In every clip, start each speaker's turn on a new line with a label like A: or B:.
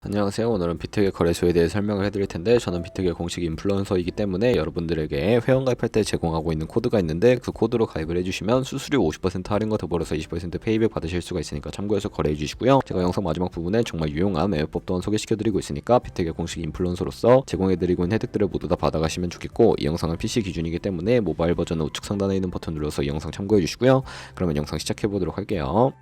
A: 안녕하세요. 오늘은 비트의 거래소에 대해 설명을 해드릴 텐데, 저는 비트의 공식 인플루언서이기 때문에 여러분들에게 회원가입할 때 제공하고 있는 코드가 있는데, 그 코드로 가입을 해주시면 수수료 50% 할인과 더불어서 20% 페이백 받으실 수가 있으니까 참고해서 거래해 주시고요. 제가 영상 마지막 부분에 정말 유용한 매매법 또한 소개시켜드리고 있으니까 비트의 공식 인플루언서로서 제공해드리고 있는 혜택들을 모두 다 받아가시면 좋겠고, 이 영상은 PC 기준이기 때문에 모바일 버전은 우측 상단에 있는 버튼 눌러서 이 영상 참고해 주시고요. 그러면 영상 시작해보도록 할게요.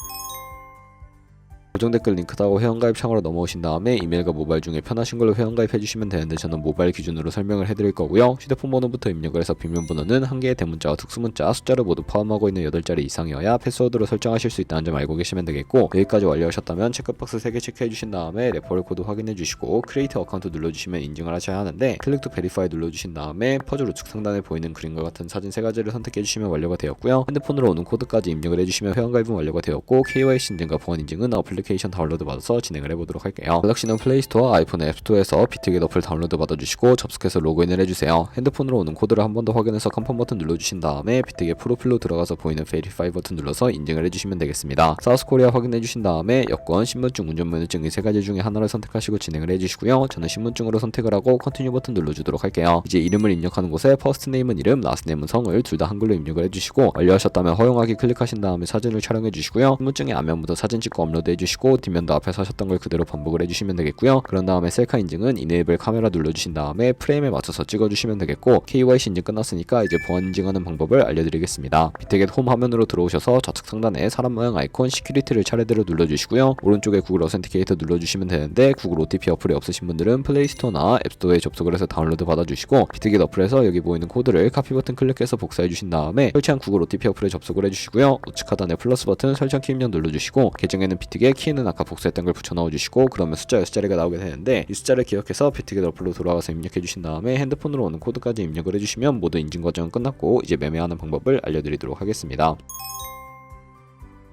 A: 고정 댓글 링크 따고 회원가입 창으로 넘어오신 다음에 이메일과 모바일 중에 편하신 걸로 회원가입 해주시면 되는데, 저는 모바일 기준으로 설명을 해드릴 거고요. 휴대폰 번호부터 입력을 해서 비밀번호는 한 개의 대문자와 특수문자, 숫자를 모두 포함하고 있는 8자리 이상이어야 패스워드로 설정하실 수 있다는 점 알고 계시면 되겠고, 여기까지 완료하셨다면 체크박스 3개 체크해 주신 다음에 레퍼럴 코드 확인해 주시고 크리에이트 어카운트 눌러주시면 인증을 하셔야 하는데, 클릭 투 베리파이 눌러주신 다음에 퍼즐 우측 상단에 보이는 그림과 같은 사진 3가지를 선택해 주시면 완료가 되었고요. 핸드폰으로 오는 코드까지 입력을 해주시면 회원가입은 완료가 되었고, KYC 인증과 보안 인증은 어플리케이션 다운로드 받아서 진행을 해보도록 할게요. 갤럭시는 플레이스토어, 아이폰 앱스토어에서 비트겟 어플 다운로드 받아주시고 접속해서 로그인을 해주세요. 핸드폰으로 오는 코드를 한 번 더 확인해서 컨펌 버튼 눌러주신 다음에 비트겟 프로필로 들어가서 보이는 베리파이 버튼 눌러서 인증을 해주시면 되겠습니다. 사우스코리아 확인해주신 다음에 여권, 신분증, 운전면허증 이 3가지 중에 하나를 선택하시고 진행을 해주시고요. 저는 신분증으로 선택을 하고 컨티뉴 버튼 눌러주도록 할게요. 이제 이름을 입력하는 곳에 퍼스트 네임은 이름, 라스트 네임은 성을 둘 다 한글로 입력을 해주시고, 완료하셨다면 허용하기 클릭하신 다음에 사진을 촬영해 주시고요. 신분증의 앞면부터 사진 찍고 업로드 해주시고, 뒷면도 앞에서 하셨던 걸 그대로 반복을 해주시면 되겠고요. 그런 다음에 셀카 인증은 이네이블 카메라 눌러주신 다음에 프레임에 맞춰서 찍어주시면 되겠고, KYC 인증 끝났으니까 이제 보안 인증하는 방법을 알려드리겠습니다. 비트겟 홈 화면으로 들어오셔서 좌측 상단에 사람 모양 아이콘 시큐리티를 차례대로 눌러주시고요. 오른쪽에 구글 어센티케이터 눌러주시면 되는데, 구글 OTP 어플이 없으신 분들은 플레이스토어나 앱스토어에 접속을 해서 다운로드 받아주시고, 비트겟 어플에서 여기 보이는 코드를 카피 버튼 클릭해서 복사해 주신 다음에 설치한 구글 OTP 어플에 접속을 해주시고요. 우측 하단에 플러스 버튼 설정 키 입력 눌러주시고, 계정에는 비트겟, 키는 아까 복사했던 걸 붙여 넣어주시고, 그러면 숫자 6자리가 나오게 되는데, 이 숫자를 기억해서 비트겟 어플로 돌아가서 입력해 주신 다음에 핸드폰으로 오는 코드까지 입력을 해주시면 모두 인증 과정은 끝났고, 이제 매매하는 방법을 알려드리도록 하겠습니다.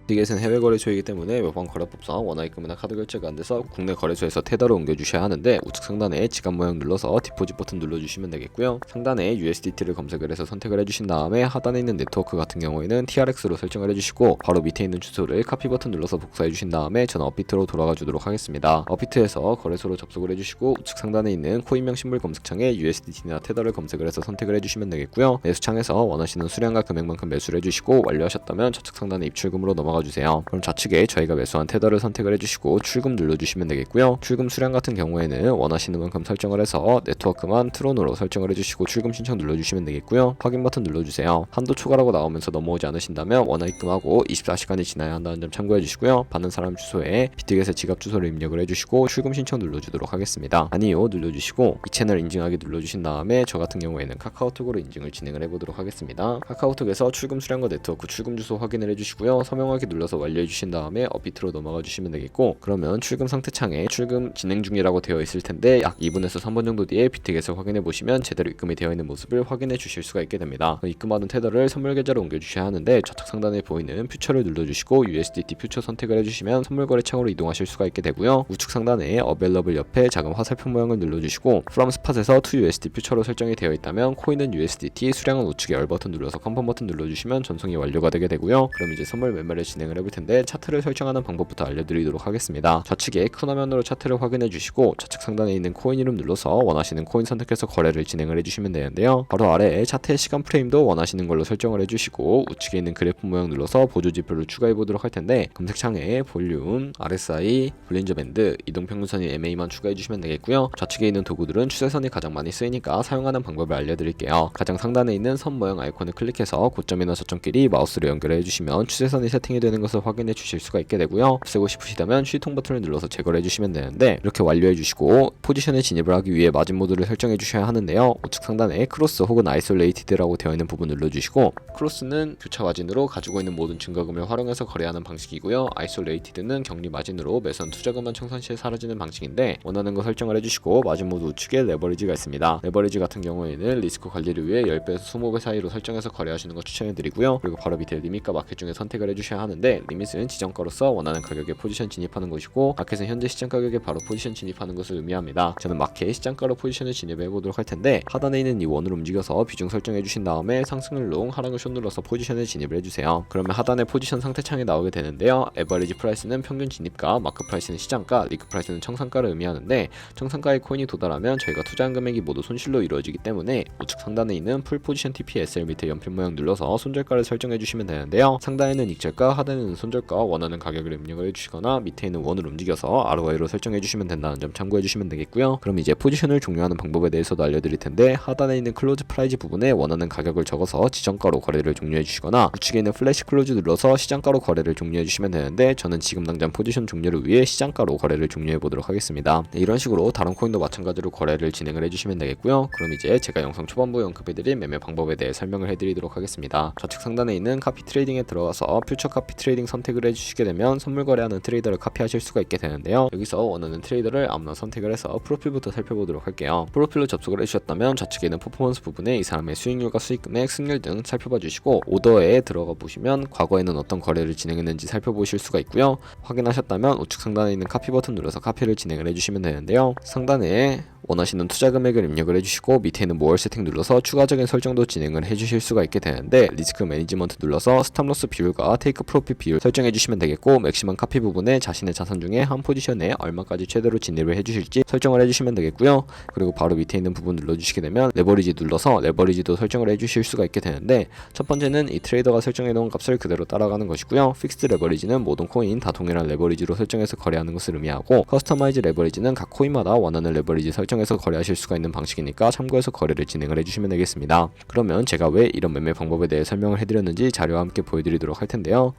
A: 비트겟은 해외 거래소이기 때문에 몇번 거래법상 원화입금이나 카드 결제가 안 돼서 국내 거래소에서 테더로 옮겨주셔야 하는데, 우측 상단에 지갑 모양 눌러서 디포짓 버튼 눌러주시면 되겠고요. 상단에 USDT를 검색을 해서 선택을 해주신 다음에 하단에 있는 네트워크 같은 경우에는 TRX로 설정을 해주시고, 바로 밑에 있는 주소를 카피 버튼 눌러서 복사해 주신 다음에 저는 업비트로 돌아가 주도록 하겠습니다. 업비트에서 거래소로 접속을 해주시고, 우측 상단에 있는 코인명 신물 검색창에 USDT나 테더를 검색을 해서 선택을 해주시면 되겠고요. 매수창에서 원하시는 수량과 금액만큼 매수를 해주시고, 완료하셨다면 좌측 상단에 입출금으로 넘어가 주세요. 그럼 좌측에 저희가 매수한 테더를 선택을 해주시고 출금 눌러주시면 되겠고요. 출금 수량 같은 경우에는 원하시는 만큼 설정을 해서 네트워크만 트론으로 설정을 해주시고 출금 신청 눌러주시면 되겠고요. 확인 버튼 눌러주세요. 한도 초과라고 나오면서 넘어오지 않으신다면 원화 입금하고 24시간이 지나야 한다는 점 참고해 주시고요. 받는 사람 주소에 비트겟의 지갑 주소를 입력을 해주시고 출금 신청 눌러주도록 하겠습니다. 아니요 눌러주시고 이 채널 인증하기 눌러주신 다음에 저 같은 경우에는 카카오톡으로 인증을 진행을 해보도록 하겠습니다. 카카오톡에서 출금 수량과 네트워크 출금 주소 확인을 해주시고요. 서명하기 눌러서 완료해 주신 다음에 업비트로 넘어가 주시면 되겠고, 그러면 출금 상태 창에 출금 진행 중이라고 되어 있을 텐데, 약 2분에서 3분 정도 뒤에 비트겟을 확인해 보시면 제대로 입금이 되어 있는 모습을 확인해 주실 수가 있게 됩니다. 입금받은 테더를 선물 계좌로 옮겨 주셔야 하는데, 좌측 상단에 보이는 퓨처를 눌러주시고 USDT 퓨처 선택을 해주시면 선물 거래 창으로 이동하실 수가 있게 되고요. 우측 상단에 어벨러블 옆에 작은 화살표 모양을 눌러주시고, from spot에서 to USD 퓨처로 설정이 되어 있다면 코인은 USDT, 수량은 우측에 열 버튼 눌러서 컨펌 버튼 눌러주시면 전송이 완료가 되게 되고요. 그럼 이제 선물 매매를 진행을 해볼 텐데, 차트를 설정하는 방법부터 알려드리도록 하겠습니다. 좌측에 큰 화면으로 차트를 확인해 주시고, 좌측 상단에 있는 코인 이름 눌러서 원하시는 코인 선택해서 거래를 진행을 해주시면 되는데요. 바로 아래에 차트의 시간 프레임도 원하시는 걸로 설정을 해주시고, 우측에 있는 그래프 모양 눌러서 보조 지표를 추가해 보도록 할 텐데, 검색창에 볼륨, RSI, 볼린저 밴드, 이동평균선이 MA만 추가해 주시면 되겠고요. 좌측에 있는 도구들은 추세선이 가장 많이 쓰이니까 사용하는 방법을 알려드릴게요. 가장 상단에 있는 선 모양 아이콘을 클릭해서 고점이나 저점끼리 마우스로 연결해 주시면 추세선이 세팅이 되는 것을 확인해 주실 수가 있게 되고요. 없애고 싶으시다면 쉬통 버튼을 눌러서 제거를 해주시면 되는데, 이렇게 완료해 주시고 포지션에 진입을 하기 위해 마진 모드를 설정해 주셔야 하는데요. 우측 상단에 크로스 혹은 아이솔레이티드라고 되어 있는 부분 눌러주시고, 크로스는 교차 마진으로 가지고 있는 모든 증거금을 활용해서 거래하는 방식이고요. 아이솔레이티드는 격리 마진으로 매선 투자금만 청산 시에 사라지는 방식인데, 원하는 거 설정을 해주시고 마진 모드 우측에 레버리지가 있습니다. 레버리지 같은 경우에는 리스크 관리를 위해 10배에서 20배 사이로 설정해서 거래하시는 거 추천해드리고요. 그리고 바로 밑에 리밋과 마켓 중에 선택을 해주셔야 하는데, 하는데, 리밋은 지정가로서 원하는 가격에 포지션 진입하는 것이고, 마켓은 현재 시장 가격에 바로 포지션 진입하는 것을 의미합니다. 저는 마켓 시장가로 포지션을 진입해 보도록 할 텐데, 하단에 있는 이 원을 움직여서 비중 설정해 주신 다음에 상승을 롱, 하락을 숏 눌러서 포지션을 진입을 해주세요. 그러면 하단에 포지션 상태 창이 나오게 되는데요. 에버리지 프라이스는 평균 진입가, 마크 프라이스는 시장가, 리그 프라이스는 청산가를 의미하는데, 청산가의 코인이 도달하면 저희가 투자한 금액이 모두 손실로 이루어지기 때문에 우측 상단에 있는 풀 포지션 TPSL 밑에 연필 모양 눌러서 손절가를 설정해 주시면 되는데요. 상단에는 익절가, 하단에는 손절가, 원하는 가격을 입력을 해주시거나 밑에 있는 원을 움직여서 ROI로 설정해 주시면 된다는 점 참고해 주시면 되겠고요. 그럼 이제 포지션을 종료하는 방법에 대해서도 알려드릴 텐데, 하단에 있는 클로즈 프라이즈 부분에 원하는 가격을 적어서 지정가로 거래를 종료해 주시거나, 우측에 있는 플래시 클로즈 눌러서 시장가로 거래를 종료해 주시면 되는데, 저는 지금 당장 포지션 종료를 위해 시장가로 거래를 종료해 보도록 하겠습니다. 이런 식으로 다른 코인도 마찬가지로 거래를 진행을 해주시면 되겠고요. 그럼 이제 제가 영상 초반부에 언급해드린 매매 방법에 대해 설명을 해드리도록 하겠습니다. 좌측 상단에 있는 카피 트레이딩에 들어가서 퓨처 카피 트레이딩 선택을 해주시게 되면 선물 거래하는 트레이더를 카피하실 수가 있게 되는데요. 여기서 원하는 트레이더를 아무나 선택을 해서 프로필부터 살펴보도록 할게요. 프로필로 접속을 해주셨다면 좌측에 있는 퍼포먼스 부분에 이 사람의 수익률과 수익금액, 승률 등 살펴봐 주시고, 오더에 들어가 보시면 과거에는 어떤 거래를 진행했는지 살펴보실 수가 있고요. 확인하셨다면 우측 상단에 있는 카피 버튼 눌러서 카피를 진행을 해주시면 되는데요. 상단에 원하시는 투자 금액을 입력을 해주시고, 밑에 있는 모어 세팅 눌러서 추가적인 설정도 진행을 해주실 수가 있게 되는데, 리스크 매니지먼트 눌러서 스탑로스 비율과 테이크 프로핏 비율 설정해 주시면 되겠고, 맥시멈 카피 부분에 자신의 자산 중에 한 포지션에 얼마까지 최대로 진입을 해주실지 설정을 해주시면 되겠고요. 그리고 바로 밑에 있는 부분 눌러주시게 되면 레버리지 눌러서 레버리지도 설정을 해주실 수가 있게 되는데, 첫 번째는 이 트레이더가 설정해 놓은 값을 그대로 따라가는 것이고요. 픽스드 레버리지는 모든 코인 다 동일한 레버리지로 설정해서 거래하는 것을 의미하고, 커스터마이즈 레버리지는 각 코인마다 원하는 레버리지 설정해서 거래하실 수가 있는 방식이니까 참고해서 거래를 진행을 해주시면 되겠습니다. 그러면 제가 왜 이런 매매 방법에 대해 설명을 해드렸는지 자료와 함께 보여드리도록 할 텐데요.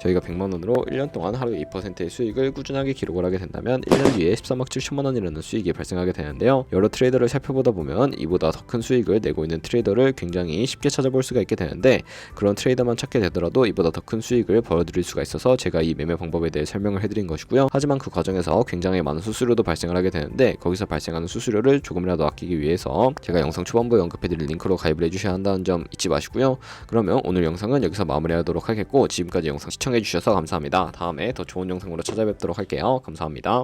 A: 저희가 100만원으로 1년 동안 하루 2%의 수익을 꾸준하게 기록을 하게 된다면 1년 뒤에 13억 7천만원이라는 수익이 발생하게 되는데요. 여러 트레이더를 살펴보다 보면 이보다 더 큰 수익을 내고 있는 트레이더를 굉장히 쉽게 찾아볼 수가 있게 되는데, 그런 트레이더만 찾게 되더라도 이보다 더 큰 수익을 벌어들일 수가 있어서 제가 이 매매 방법에 대해 설명을 해드린 것이고요. 하지만 그 과정에서 굉장히 많은 수수료도 발생을 하게 되는데, 거기서 발생하는 수수료를 조금이라도 아끼기 위해서 제가 영상 초반부에 언급해드린 링크로 가입을 해주셔야 한다는 점 잊지 마시고요. 그러면 오늘 영상은 여기서 마무리하도록 하겠고, 지금까지 영상 시청해주셔서 감사합니다. 다음에 더 좋은 영상으로 찾아뵙도록 할게요. 감사합니다.